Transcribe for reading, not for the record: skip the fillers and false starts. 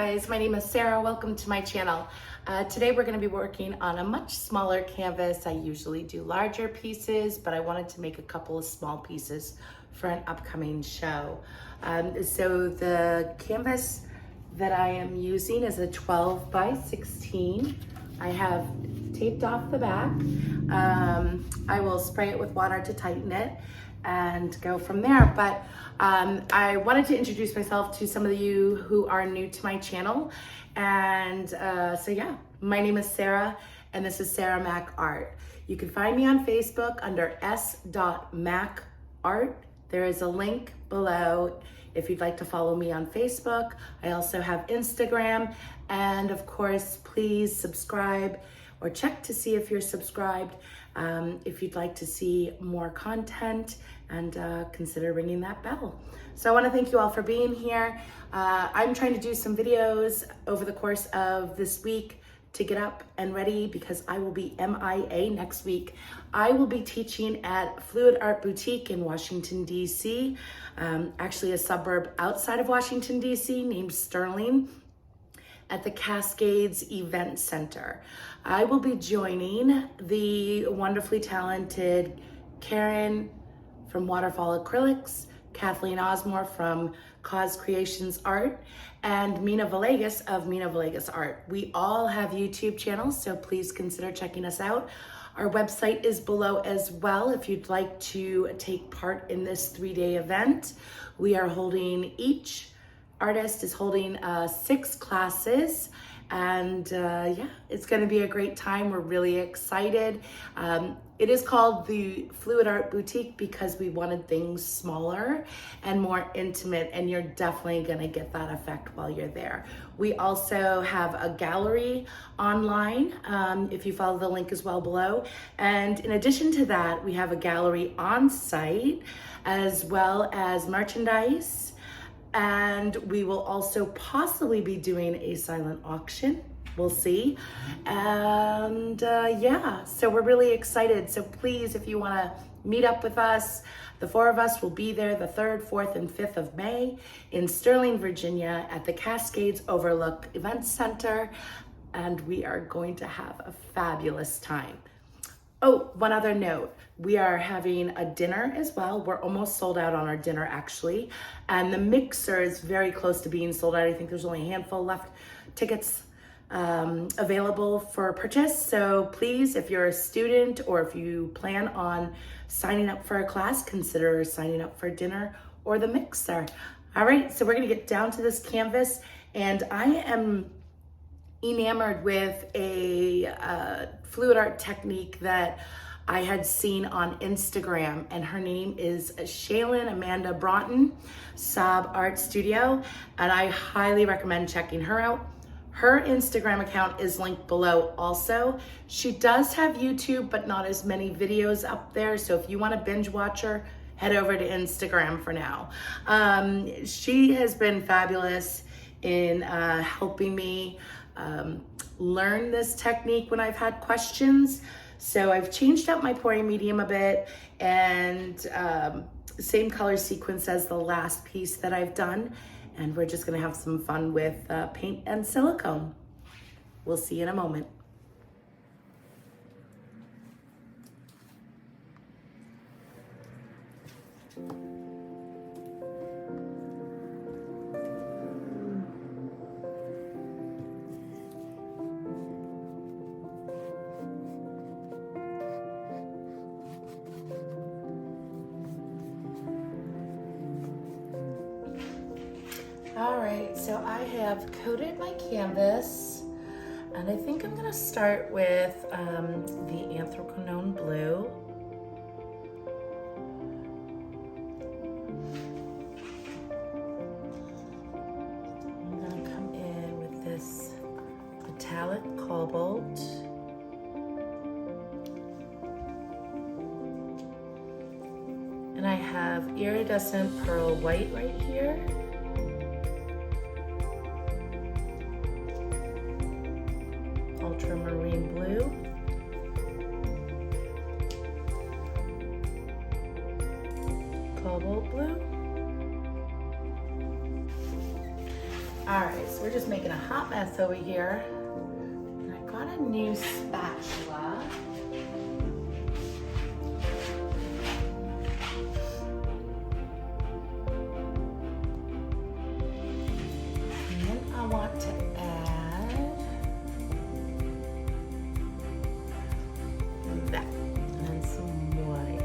guys, my name is Sarah. Welcome to my channel. Today we're going to be working on a much smaller canvas. I usually do larger pieces, but I wanted to make a couple of small pieces for an upcoming show. So the canvas that I am using is a 12 by 16. I have taped off the back. I will spray it with water to tighten it and go from there. But I wanted to introduce myself to some of you who are new to my channel. And so yeah, my name is Sarah and this is Sarah Mack Art. You can find me on Facebook under s.mackart. There is a link below if you'd like to follow me on Facebook. I also have Instagram, and of course, please subscribe or check to see if you're subscribed. If you'd like to see more content, and consider ringing that bell. So I want to thank you all for being here. I'm trying to do some videos over the course of this week to get up and ready because I will be MIA next week. I will be teaching at Fluid Art Boutique in Washington, D.C., actually a suburb outside of Washington, D.C. named Sterling, at the Cascades Event Center. I will be joining the wonderfully talented Karen from Waterfall Acrylics, Kathleen Osmore from Cause Creations Art, and Mina Villegas of Mina Villegas Art. We all have YouTube channels, so please consider checking us out. Our website is below as well if you'd like to take part in this 3-day event. We are holding, each artist is holding 6 classes, and yeah, it's gonna be a great time. We're really excited. It is called the Fluid Art Boutique because we wanted things smaller and more intimate, and you're definitely gonna get that effect while you're there. We also have a gallery online, if you follow the link as well below. And in addition to that, we have a gallery on site as well as merchandise. And we will also possibly be doing a silent auction. We'll see. And yeah, so we're really excited. So please, if you want to meet up with us, the 4 of us will be there the 3rd, 4th, and 5th of May in Sterling, Virginia at the Cascades Overlook Event Center. And we are going to have a fabulous time. Oh, one other note, we are having a dinner as well. We're almost sold out on our dinner actually. And the mixer is very close to being sold out. I think there's only a handful left tickets available for purchase. So please, if you're a student or if you plan on signing up for a class, consider signing up for dinner or the mixer. All right, so we're gonna get down to this canvas, and I am enamored with a fluid art technique that I had seen on Instagram, and her name is Shaylin Amanda Broughton, Sob Art Studio, and I highly recommend checking her out. Her Instagram account is linked below also. She does have YouTube, but not as many videos up there, so if you want to binge watch her, head over to Instagram for now. She has been fabulous in helping me learn this technique when I've had questions. So I've changed up my pouring medium a bit, and same color sequence as the last piece that I've done. And we're just gonna have some fun with paint and silicone. We'll see you in a moment. All right, so I have coated my canvas, and I think I'm gonna start with the anthracone blue. I'm gonna come in with this metallic cobalt. And I have iridescent pearl white right here. Ultramarine blue, cobalt blue. All right, so we're just making a hot mess over here. And I got a new spatula. And then I want to add that and some white.